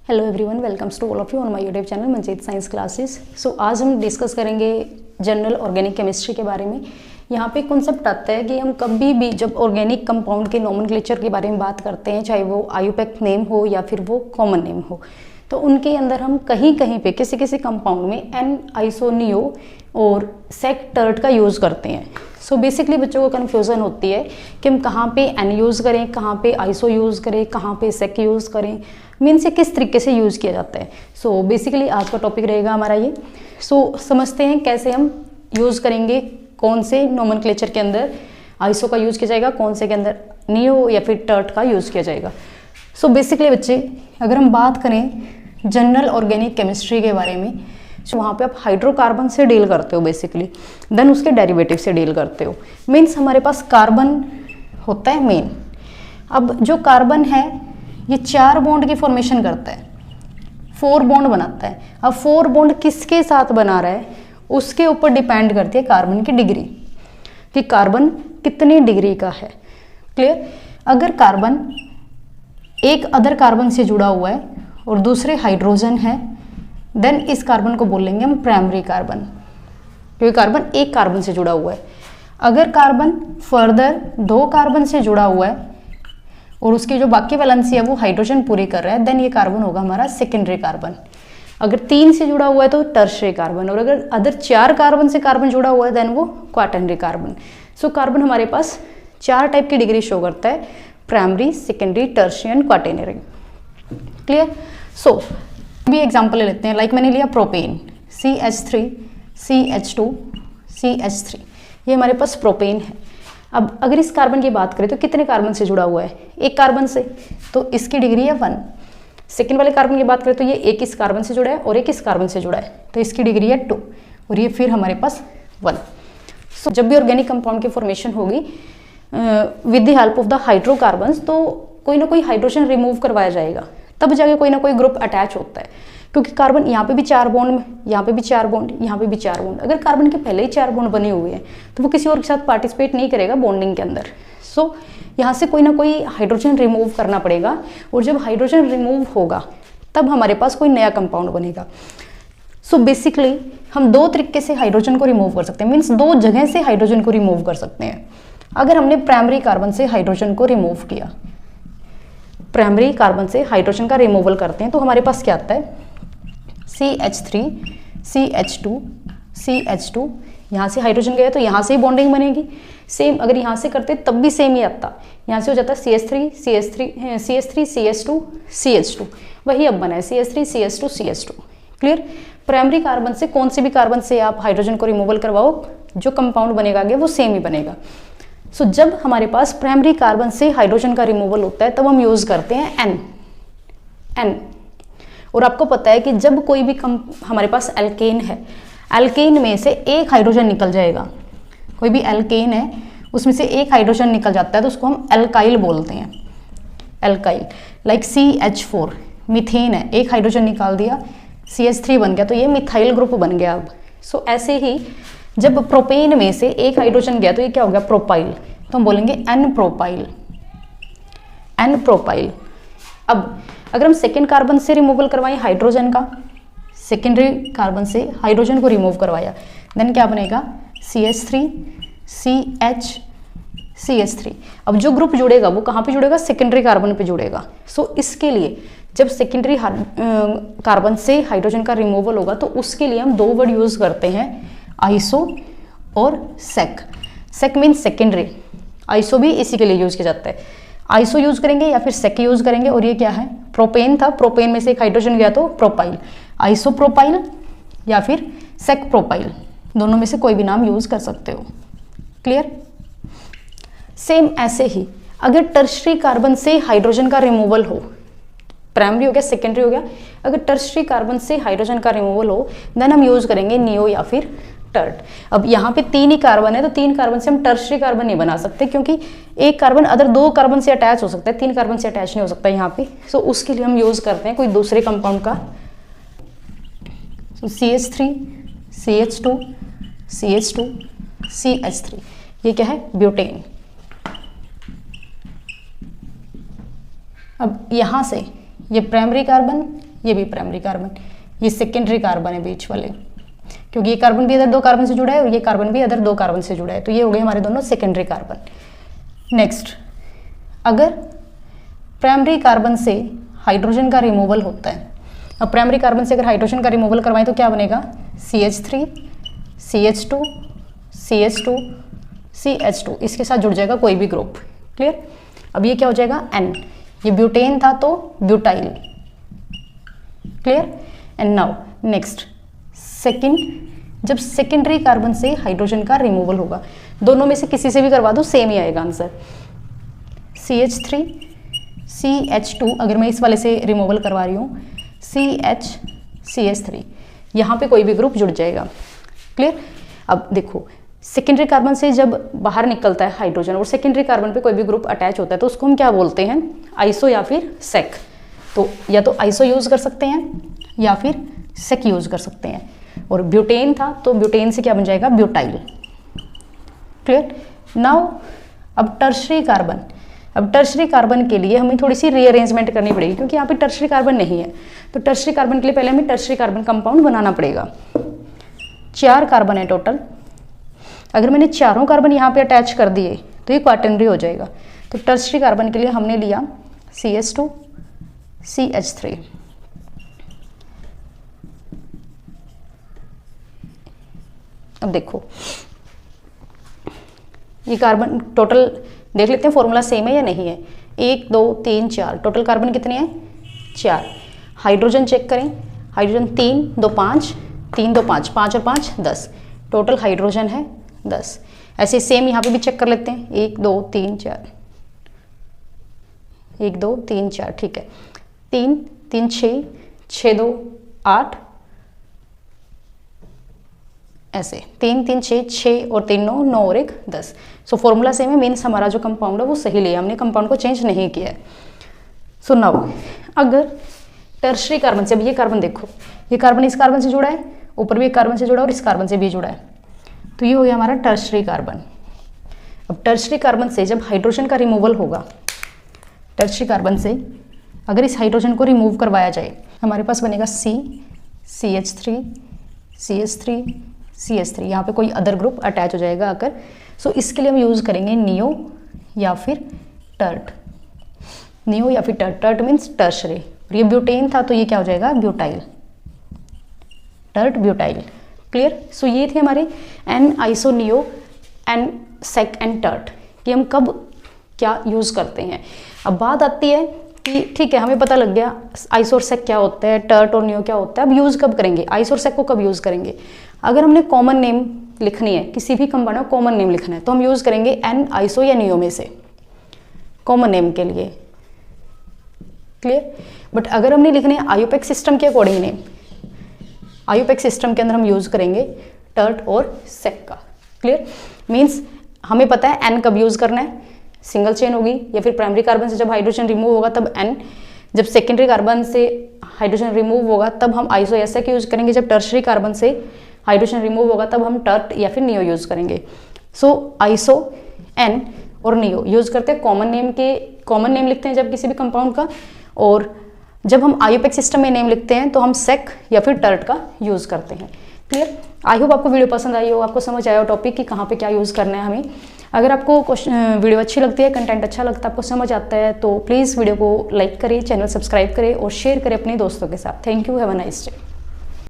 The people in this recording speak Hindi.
Hello everyone, welcomes to all of you on my YouTube channel Manjeet science classes. So आज हम डिस्कस करेंगे जनरल ऑर्गेनिक केमिस्ट्री के बारे में। यहाँ पे कॉन्सेप्ट आता है कि हम कभी भी जब ऑर्गेनिक कंपाउंड के नोमेनक्लेचर के बारे में बात करते हैं, चाहे वो आयुपैक नेम हो या फिर वो कॉमन नेम हो, तो उनके अंदर हम कहीं कहीं पे किसी किसी कंपाउंड में एन आइसोनियो और सेक टर्ट का यूज़ करते हैं। सो बेसिकली बच्चों को कन्फ्यूज़न होती है कि हम कहाँ पे एन यूज़ करें, कहाँ पे आइसो यूज़ करें, कहाँ पे सेक यूज़ करें, मीन्स ये किस तरीके से यूज़ किया जाता है। सो बेसिकली आज का टॉपिक रहेगा हमारा ये। सो समझते हैं कैसे हम यूज़ करेंगे, कौन से नोमेनक्लेचर के अंदर आइसो का यूज़ किया जाएगा, कौन से के अंदर नियो या फिर टर्ट का यूज़ किया जाएगा। सो बेसिकली बच्चे, अगर हम बात करें जनरल ऑर्गेनिक केमिस्ट्री के बारे में, तो वहाँ पे आप हाइड्रोकार्बन से डील करते हो बेसिकली, देन उसके डेरिवेटिव से डील करते हो। मीन्स हमारे पास कार्बन होता है मेन। अब जो कार्बन है ये 4 बॉन्ड की फॉर्मेशन करता है, 4 बॉन्ड बनाता है। अब 4 बॉन्ड किसके साथ बना रहा है उसके ऊपर डिपेंड करती है कार्बन की डिग्री, कि कार्बन कितनी डिग्री का है। क्लियर? अगर कार्बन एक अदर कार्बन से जुड़ा हुआ है और दूसरे हाइड्रोजन है, देन इस कार्बन को बोलेंगे हम प्राइमरी कार्बन, क्योंकि कार्बन एक कार्बन से जुड़ा हुआ है। अगर कार्बन फर्दर 2 कार्बन से जुड़ा हुआ है और उसकी जो बाकी वैलेंसी है वो हाइड्रोजन पूरी कर रहा है, देन ये कार्बन होगा हमारा सेकेंडरी कार्बन। अगर 3 से जुड़ा हुआ है तो टर्शरी कार्बन, और अगर अदर 4 कार्बन से कार्बन जुड़ा हुआ है देन वो क्वाटरनरी कार्बन। सो कार्बन हमारे पास 4 टाइप की डिग्री शो करता है, primary, secondary, tertiary and quaternary. Clear? So भी एग्जाम्पल ले लेते हैं। लाइक मैंने लिया प्रोपेन, CH3, CH2, CH3, ये हमारे पास प्रोपेन है। अब अगर इस कार्बन की बात करें तो कितने कार्बन से जुड़ा हुआ है? एक कार्बन से, तो इसकी डिग्री है 1। सेकेंड वाले कार्बन की बात करें तो ये एक इस कार्बन से जुड़ा है और एक इस कार्बन से जुड़ा है, तो इसकी डिग्री है 2, और ये फिर हमारे पास 1। सो जब भी ऑर्गेनिक कंपाउंड की फॉर्मेशन होगी with the help of the hydrocarbons, तो कोई ना कोई हाइड्रोजन रिमूव करवाया जाएगा, तब जाके कोई ना कोई ग्रुप अटैच होता है। क्योंकि कार्बन यहाँ पे भी 4 बॉन्ड, यहाँ पे भी 4 बॉन्ड, यहाँ पे भी 4 बॉन्ड। अगर कार्बन के पहले ही 4 बॉन्ड बने हुए हैं तो वो किसी और के साथ पार्टिसिपेट नहीं करेगा बॉन्डिंग के अंदर। सो यहाँ से कोई ना कोई हाइड्रोजन रिमूव करना पड़ेगा, और जब हाइड्रोजन रिमूव होगा तब हमारे पास कोई नया कंपाउंड बनेगा। सो बेसिकली हम 2 तरीके से हाइड्रोजन को रिमूव कर सकते हैं, मीन्स 2 जगह से हाइड्रोजन को रिमूव कर सकते हैं। अगर हमने प्राइमरी कार्बन से हाइड्रोजन को रिमूव किया, प्राइमरी कार्बन से हाइड्रोजन का रिमूवल करते हैं, तो हमारे पास क्या आता है? CH3, CH2, CH2, यहाँ से हाइड्रोजन गया तो यहाँ से ही बॉन्डिंग बनेगी। सेम अगर यहाँ से करते तब भी सेम ही आता, यहाँ से हो जाता है CH3, CH2, CH2, वही अब बना है CH3, CH2, CH2। Clear? Primary carbon से कौन से भी कार्बन से आप हाइड्रोजन को रिमूवल करवाओ, जो कंपाउंड बनेगा आगे वो सेम ही बनेगा। सो जब हमारे पास प्राइमरी कार्बन से हाइड्रोजन का रिमूवल होता है तब हम यूज करते हैं एन। और आपको पता है कि जब कोई भी हमारे पास एल्केन है, एल्केन में से एक हाइड्रोजन निकल जाएगा। कोई भी एल्केन है उसमें से एक हाइड्रोजन निकल जाता है तो उसको हम एल्काइल बोलते हैं, एल्काइल। लाइक CH4 मीथेन है, एक हाइड्रोजन निकाल दिया, CH3 बन गया, तो ये मिथाइल ग्रुप बन गया अब। सो ऐसे ही जब प्रोपेन में से एक हाइड्रोजन गया तो ये क्या हो गया? प्रोपाइल, तो हम बोलेंगे एन प्रोपाइल, एन प्रोपाइल। अब अगर हम सेकेंड कार्बन से रिमूवल करवाएं हाइड्रोजन का, सेकेंडरी कार्बन से हाइड्रोजन को रिमूव करवाया, देन क्या बनेगा? CH3, CH, CH3। अब जो ग्रुप जुड़ेगा वो कहाँ पे जुड़ेगा? सेकेंडरी कार्बन पे जुड़ेगा। सो इसके लिए जब सेकेंडरी कार्बन से हाइड्रोजन का रिमूवल होगा तो उसके लिए हम 2 वर्ड यूज करते हैं, आइसो और सेक। सेक मीन्स सेकेंडरी, आइसो भी इसी के लिए यूज किया जाता है। आइसो यूज करेंगे या फिर सेक यूज करेंगे। और ये क्या है? प्रोपेन था, प्रोपेन में से एक हाइड्रोजन गया तो प्रोपाइल, आइसो प्रोपाइल या फिर सेक प्रोपाइल, दोनों में से कोई भी नाम यूज कर सकते हो। क्लियर? सेम ऐसे ही अगर टर्शरी कार्बन से हाइड्रोजन का रिमूवल हो, प्राइमरी हो गया, सेकेंडरी हो गया, अगर टर्शरी कार्बन से हाइड्रोजन का रिमूवल हो देन हम यूज करेंगे नियो या फिर टर्ट। अब यहाँ पे 3 ही कार्बन है तो 3 कार्बन से हम टर्शरी कार्बन नहीं बना सकते, क्योंकि एक कार्बन अदर 2 कार्बन से अटैच हो सकता है, 3 कार्बन से अटैच नहीं हो सकता यहाँ पे। सो उसके लिए हम यूज करते हैं कोई दूसरे कंपाउंड का। CH3, CH2, CH2, CH3, ये क्या है? ब्यूटेन। अब यहाँ से ये प्राइमरी कार्बन, ये भी प्राइमरी कार्बन, ये सेकेंडरी कार्बन है बीच वाले, क्योंकि ये कार्बन भी इधर 2 कार्बन से जुड़ा है और ये कार्बन भी इधर 2 कार्बन से जुड़ा है, तो ये हो गए हमारे दोनों सेकेंडरी कार्बन। नेक्स्ट, अगर प्राइमरी कार्बन से हाइड्रोजन का रिमूवल होता है, अब प्राइमरी कार्बन से अगर हाइड्रोजन का रिमूवल करवाएं तो क्या बनेगा, CH3 CH2 CH2 CH2, इसके साथ जुड़ जाएगा कोई भी ग्रुप। क्लियर। अब ये क्या हो जाएगा, N, ये ब्यूटेन था तो butyl. Clear. And now next, second, जब सेकेंडरी कार्बन से हाइड्रोजन का रिमूवल होगा, दोनों में से किसी से भी करवा दो सेम ही आएगा आंसर। CH3 CH2, अगर मैं इस वाले से रिमूवल करवा रही हूँ CH3, यहाँ पे कोई भी ग्रुप जुड़ जाएगा। क्लियर। अब देखो, सेकेंडरी कार्बन से जब बाहर निकलता है हाइड्रोजन और सेकेंडरी कार्बन पे कोई भी ग्रुप अटैच होता है तो उसको हम क्या बोलते हैं, आइसो या फिर सेक। तो या तो आइसो यूज कर सकते हैं या फिर सेक यूज कर सकते हैं। और ब्यूटेन था तो ब्यूटेन से क्या बन जाएगा, ब्यूटाइल। क्लियर। नाउ अब टर्शरी कार्बन, अब टर्शरी कार्बन के लिए हमें थोड़ी सी रीअरेंजमेंट करनी पड़ेगी, क्योंकि यहाँ पे टर्शरी कार्बन नहीं है, तो टर्शरी कार्बन के लिए पहले हमें टर्शरी कार्बन कंपाउंड बनाना पड़ेगा। 4 कार्बन है टोटल, अगर मैंने चारों कार्बन यहाँ पे अटैच कर दिए तो ये क्वाटर्नरी हो जाएगा। तो टर्शरी कार्बन के लिए हमने लिया CH2 CH3, अब देखो ये कार्बन टोटल देख लेते हैं, फॉर्मूला सेम है या नहीं है। 1 2 3 4, टोटल कार्बन कितने हैं, 4। हाइड्रोजन चेक करें, हाइड्रोजन 3 2 5, 3 2 5, 5 और 5 10, टोटल हाइड्रोजन है 10। ऐसे सेम यहाँ पे भी चेक कर लेते हैं, 1 2 3 4, 1 2 3 4, ठीक है। 3 3 6, 6 2 8, ऐसे 3 3 6, 6 और 3 9, 9 और 1 10। सो फॉर्मूला सेम है, मीन्स हमारा जो कंपाउंड है वो सही लिया, हमने कंपाउंड को चेंज नहीं किया है। सो नाउ अगर टर्शरी कार्बन से, अब ये कार्बन देखो, ये कार्बन इस कार्बन से जुड़ा है, ऊपर भी एक कार्बन से जुड़ा है और इस कार्बन से भी जुड़ा है, तो ये हो गया हमारा टर्शरी कार्बन। अब टर्शरी कार्बन से जब हाइड्रोजन का रिमूवल होगा, टर्शरी कार्बन से अगर इस हाइड्रोजन को रिमूव करवाया जाए, हमारे पास बनेगा CH3 CH3 CH3, यहाँ पे कोई अदर ग्रुप अटैच हो जाएगा आकर। सो इसके लिए हम यूज़ करेंगे नियो या फिर टर्ट। नियो या फिर टर्ट, टर्ट मीन्स टर्शरी, और ये ब्यूटेन था तो ये क्या हो जाएगा, butyl, tert butyl. Clear. So ये थे हमारे n iso neo and sec and tert कि हम कब क्या यूज़ करते हैं। अब बात आती है कि ठीक है, हमें पता लग गया आइसो और सेक क्या होता है, टर्ट और नियो क्या होता है, अब यूज़ कब करेंगे, आइसो और सेक को कब यूज़ करेंगे। अगर हमने कॉमन नेम लिखनी है, किसी भी कंपाउंड में कॉमन नेम लिखना है, तो हम यूज़ करेंगे एन आइसो या नियो में से कॉमन नेम के लिए। क्लियर। बट अगर हमने लिखने हैं आयोपेक सिस्टम के अकॉर्डिंग नेम, आयोपेक सिस्टम के अंदर हम यूज़ करेंगे टर्ट और सेक का। क्लियर। मीन्स हमें पता है एन कब यूज़ करना है, सिंगल चेन होगी या फिर प्राइमरी कार्बन से जब हाइड्रोजन रिमूव होगा तब एन, जब सेकेंडरी कार्बन से हाइड्रोजन रिमूव होगा तब हम आइसो या सेक यूज़ करेंगे, जब टर्शरी कार्बन से हाइड्रोजन रिमूव होगा तब हम टर्ट या फिर नियो यूज़ करेंगे। सो आइसो, एन और नियो यूज़ करते हैं कॉमन नेम के, कॉमन नेम लिखते हैं जब किसी भी कंपाउंड का, और जब हम आयोपेक सिस्टम में नेम लिखते हैं तो हम सेक या फिर टर्ट का यूज़ करते हैं। क्लियर। आई होप आपको वीडियो पसंद आई हो, आपको समझ आया हो टॉपिक कि कहाँ पे क्या यूज़ करना है हमें। अगर आपको वीडियो अच्छी लगती है, कंटेंट अच्छा लगता है, आपको समझ आता है, तो प्लीज़ वीडियो को लाइक करें, चैनल सब्सक्राइब करें और शेयर करें अपने दोस्तों के साथ। Thank you, have a nice day.